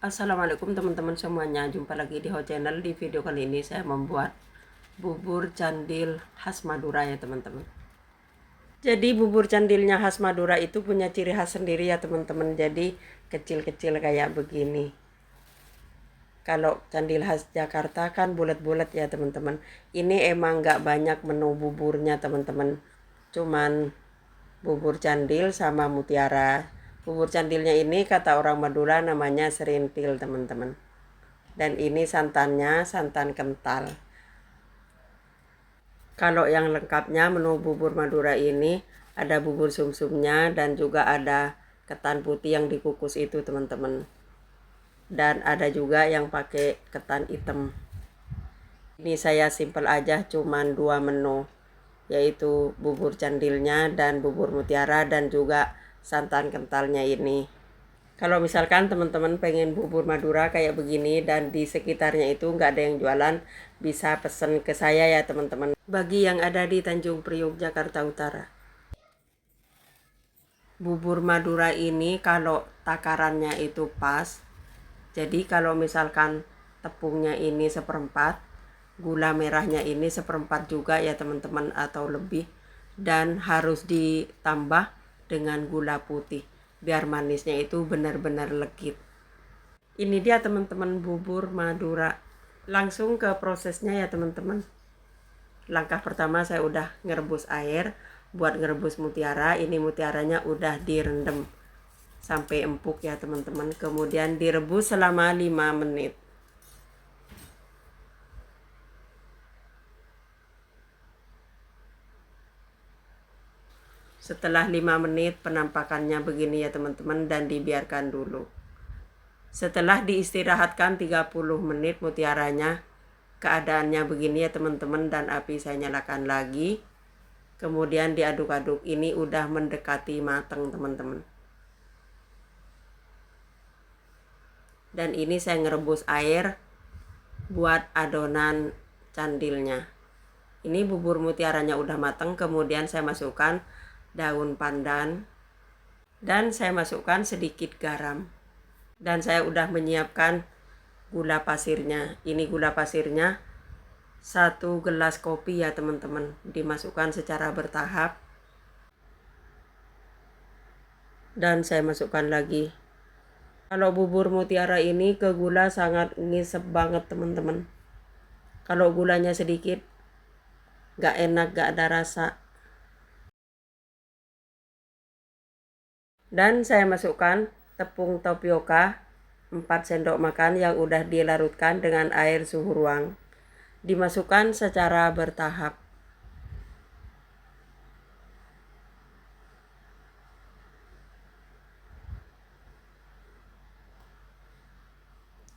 Assalamualaikum teman-teman semuanya, jumpa lagi di Ho Channel. Di video kali ini saya membuat bubur candil khas Madura ya teman-teman. Jadi bubur candilnya khas Madura itu punya ciri khas sendiri ya teman-teman. Jadi kecil-kecil kayak begini. Kalau candil khas Jakarta kan bulat-bulat ya teman-teman. Ini emang nggak banyak menu buburnya teman-teman. Cuman bubur candil sama mutiara. Bubur candilnya ini kata orang Madura namanya serintil teman-teman. Dan ini santannya santan kental. Kalau yang lengkapnya menu bubur Madura ini ada bubur sumsumnya dan juga ada ketan putih yang dikukus itu teman-teman. Dan ada juga yang pakai ketan hitam. Ini saya simple aja, cuman 2 menu, yaitu bubur candilnya dan bubur mutiara dan juga santan kentalnya ini. Kalau misalkan teman-teman pengen bubur Madura kayak begini dan di sekitarnya itu nggak ada yang jualan, bisa pesen ke saya ya teman-teman. Bagi yang ada di Tanjung Priok, Jakarta Utara. Bubur Madura ini kalau takarannya itu pas. Jadi kalau misalkan tepungnya ini 1/4, gula merahnya ini 1/4 juga ya teman-teman atau lebih. Dan harus ditambah dengan gula putih biar manisnya itu benar-benar legit. Ini dia teman-teman bubur Madura. Langsung ke prosesnya ya teman-teman. Langkah pertama saya udah ngerebus air buat ngerebus mutiara. Ini mutiaranya udah direndam sampai empuk ya teman-teman. Kemudian direbus selama 5 menit. Setelah 5 menit penampakannya begini ya teman-teman dan dibiarkan dulu. Setelah diistirahatkan 30 menit mutiaranya, keadaannya begini ya teman-teman dan api saya nyalakan lagi. Kemudian diaduk-aduk, ini udah mendekati matang teman-teman. Dan ini saya ngerebus air buat adonan candilnya. Ini bubur mutiaranya udah matang, kemudian saya masukkan daun pandan dan saya masukkan sedikit garam. Dan saya udah menyiapkan gula pasirnya. Ini gula pasirnya 1 gelas kopi ya teman-teman, dimasukkan secara bertahap. Dan saya masukkan lagi. Kalau bubur mutiara ini ke gula sangat ngisep banget teman-teman. Kalau gulanya sedikit gak enak, gak ada rasa. Dan saya masukkan tepung tapioka 4 sendok makan yang udah dilarutkan dengan air suhu ruang. Dimasukkan secara bertahap.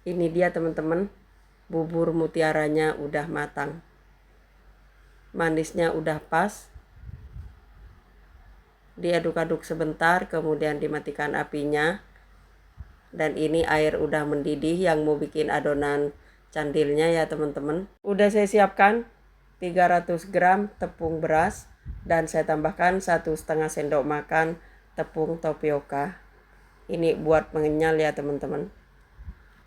Ini dia teman-teman, bubur mutiaranya udah matang. Manisnya udah pas. Diaduk-aduk sebentar, kemudian dimatikan apinya. Dan ini air udah mendidih yang mau bikin adonan candilnya ya teman-teman. Udah saya siapkan 300 gram tepung beras dan saya tambahkan 1,5 sendok makan tepung tapioka. Ini buat mengenyal ya teman-teman.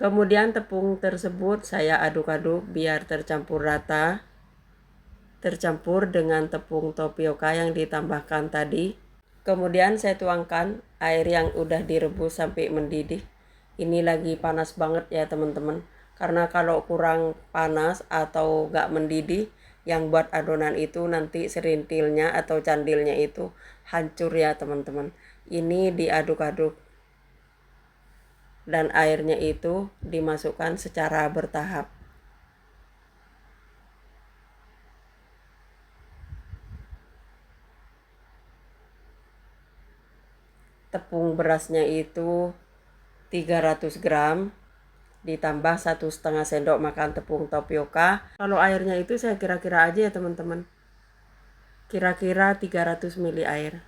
Kemudian tepung tersebut saya aduk-aduk biar tercampur rata. Tercampur dengan tepung tapioka yang ditambahkan tadi. Kemudian saya tuangkan air yang udah direbus sampai mendidih. Ini lagi panas banget ya teman-teman. Karena kalau kurang panas atau gak mendidih, yang buat adonan itu nanti serintilnya atau candilnya itu hancur ya teman-teman. Ini diaduk-aduk. Dan airnya itu dimasukkan secara bertahap. Tepung berasnya itu 300 gram ditambah 1,5 sendok makan tepung tapioka. Kalau airnya itu saya kira-kira aja ya teman-teman, kira-kira 300 ml air.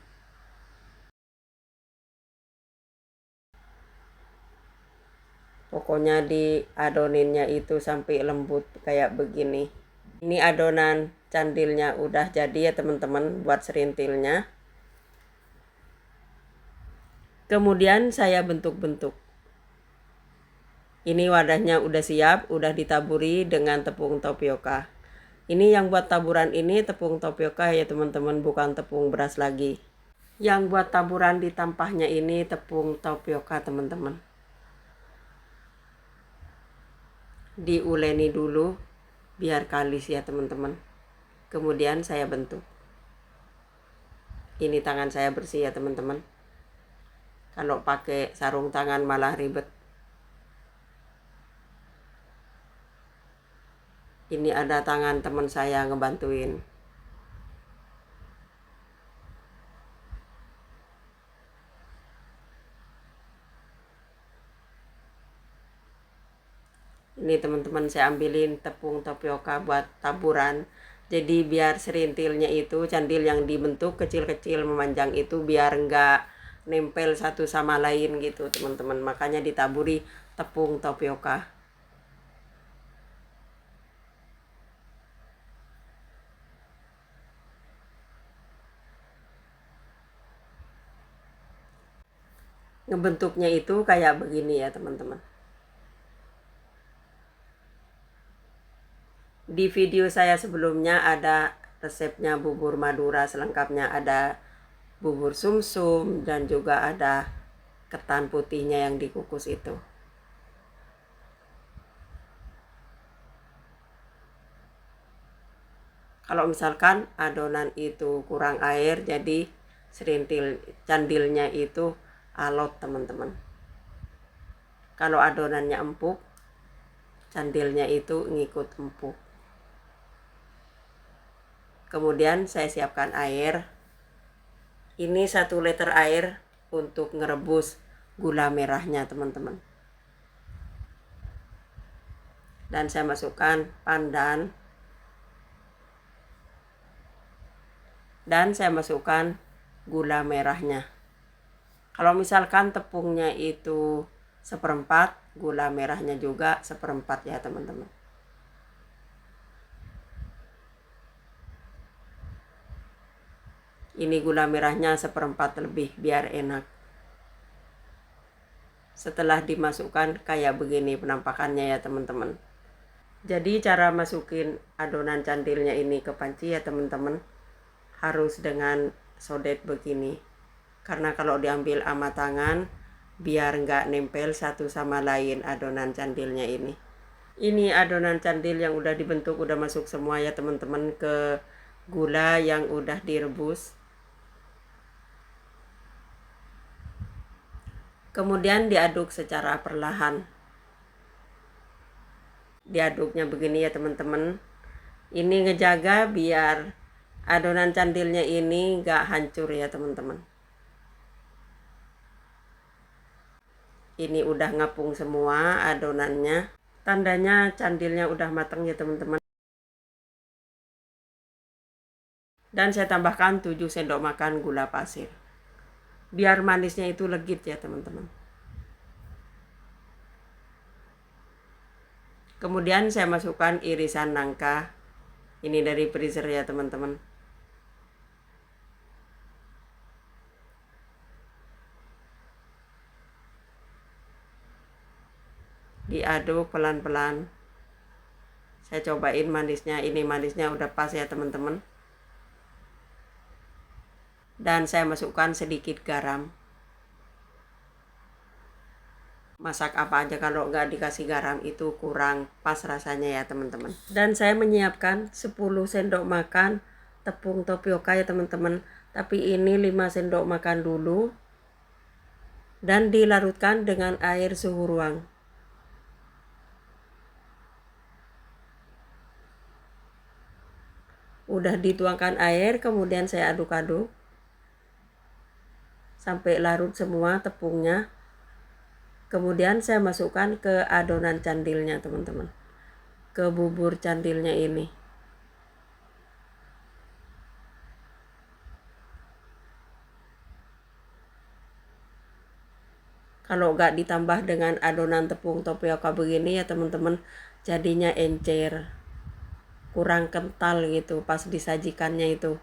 Pokoknya diadoninnya itu sampai lembut kayak begini. Ini adonan candilnya udah jadi ya teman-teman buat serintilnya. Kemudian saya bentuk-bentuk. Ini wadahnya udah siap, udah ditaburi dengan tepung tapioka. Ini yang buat taburan ini tepung tapioka ya teman-teman, bukan tepung beras lagi. Yang buat taburan di tampahnya ini tepung tapioka teman-teman. Diuleni dulu biar kalis ya teman-teman. Kemudian saya bentuk. Ini tangan saya bersih ya teman-teman. Kalau pakai sarung tangan malah ribet. Ini ada tangan teman saya ngebantuin. Ini teman-teman saya ambilin tepung tapioka buat taburan. Jadi biar serintilnya itu candil yang dibentuk kecil-kecil memanjang itu biar enggak nempel satu sama lain gitu teman-teman. Makanya ditaburi tepung tapioka. Ngebentuknya itu kayak begini ya teman-teman. Di video saya sebelumnya ada resepnya bubur Madura, selengkapnya ada bubur sumsum dan juga ada ketan putihnya yang dikukus itu. Kalau misalkan adonan itu kurang air, jadi serintil candilnya itu alot teman-teman. Kalau adonannya empuk, candilnya itu ngikut empuk. Kemudian saya siapkan air. Ini 1 liter air untuk ngerebus gula merahnya teman-teman. Dan saya masukkan pandan. Dan saya masukkan gula merahnya. Kalau misalkan tepungnya itu 1/4, gula merahnya juga 1/4 ya teman-teman. Ini gula merahnya 1/4 lebih biar enak. Setelah dimasukkan kayak begini penampakannya ya teman-teman. Jadi cara masukin adonan candilnya ini ke panci ya teman-teman, harus dengan sodet begini. Karena kalau diambil sama tangan biar nggak nempel satu sama lain adonan candilnya ini. Ini adonan candil yang udah dibentuk, udah masuk semua ya teman-teman ke gula yang udah direbus. Kemudian diaduk secara perlahan. Diaduknya begini ya teman-teman. Ini ngejaga biar adonan candilnya ini nggak hancur ya teman-teman. Ini udah ngapung semua adonannya. Tandanya candilnya udah matang ya teman-teman. Dan saya tambahkan 7 sendok makan gula pasir. Biar manisnya itu legit ya teman-teman. Kemudian saya masukkan irisan nangka. Ini dari freezer ya teman-teman. Diaduk pelan-pelan. Saya cobain manisnya. Ini manisnya udah pas ya teman-teman. Dan saya masukkan sedikit garam. Masak apa aja kalau nggak dikasih garam itu kurang pas rasanya ya teman-teman. Dan saya menyiapkan 10 sendok makan tepung tapioka ya teman-teman. Tapi ini 5 sendok makan dulu. Dan dilarutkan dengan air suhu ruang. Udah dituangkan air, kemudian saya aduk-aduk sampai larut semua tepungnya. Kemudian saya masukkan ke adonan candilnya teman-teman, ke bubur candilnya ini. Kalau nggak ditambah dengan adonan tepung tapioka begini ya teman-teman, jadinya encer, kurang kental gitu pas disajikannya itu.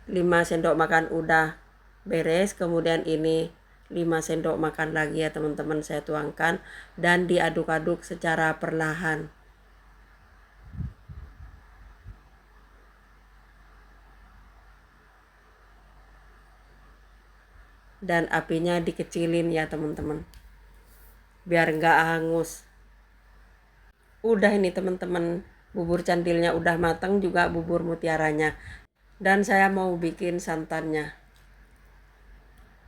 5 sendok makan udah beres. Kemudian ini 5 sendok makan lagi ya teman-teman, saya tuangkan dan diaduk-aduk secara perlahan. Dan apinya dikecilin ya teman-teman, biar nggak hangus. Udah ini teman-teman, bubur candilnya udah matang, juga bubur mutiaranya. Dan saya mau bikin santannya.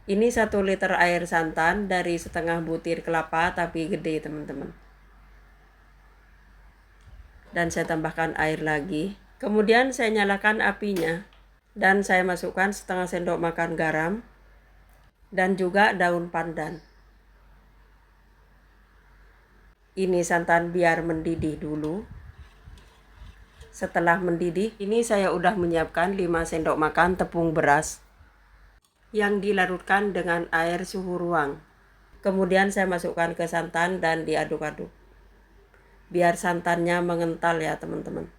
Ini 1 liter air santan dari setengah butir kelapa tapi gede teman-teman. Dan saya tambahkan air lagi. Kemudian saya nyalakan apinya dan saya masukkan setengah sendok makan garam dan juga daun pandan. Ini santan biar mendidih dulu. Setelah mendidih, ini saya udah menyiapkan 5 sendok makan tepung beras yang dilarutkan dengan air suhu ruang. Kemudian saya masukkan ke santan dan diaduk-aduk. Biar santannya mengental ya teman-teman.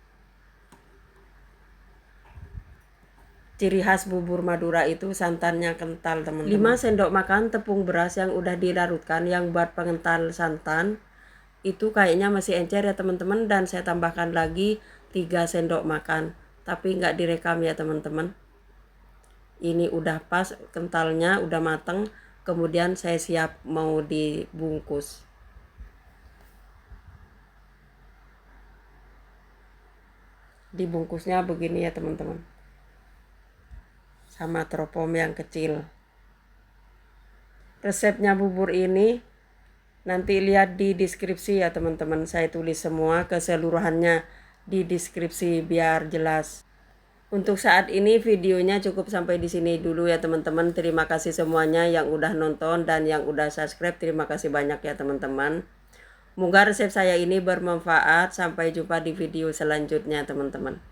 Ciri khas bubur Madura itu santannya kental teman-teman. 5 sendok makan tepung beras yang udah dilarutkan yang buat pengental santan itu kayaknya masih encer ya teman-teman, dan saya tambahkan lagi 3 sendok makan, tapi nggak direkam ya teman-teman. Ini udah pas kentalnya, udah mateng. Kemudian saya siap mau dibungkus. Dibungkusnya begini ya teman-teman, sama teropong yang kecil. Resepnya bubur ini nanti lihat di deskripsi ya teman-teman, saya tulis semua keseluruhannya di deskripsi biar jelas. Untuk saat ini videonya cukup sampai di sini dulu ya teman-teman. Terima kasih semuanya yang udah nonton dan yang udah subscribe. Terima kasih banyak ya teman-teman. Moga resep saya ini bermanfaat. Sampai jumpa di video selanjutnya teman-teman.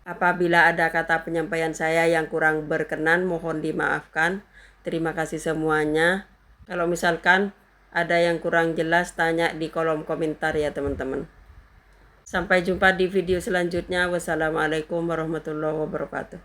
Apabila ada kata penyampaian saya yang kurang berkenan, mohon dimaafkan. Terima kasih semuanya. Kalau misalkan ada yang kurang jelas, tanya di kolom komentar ya teman-teman. Sampai jumpa di video selanjutnya. Wassalamualaikum warahmatullahi wabarakatuh.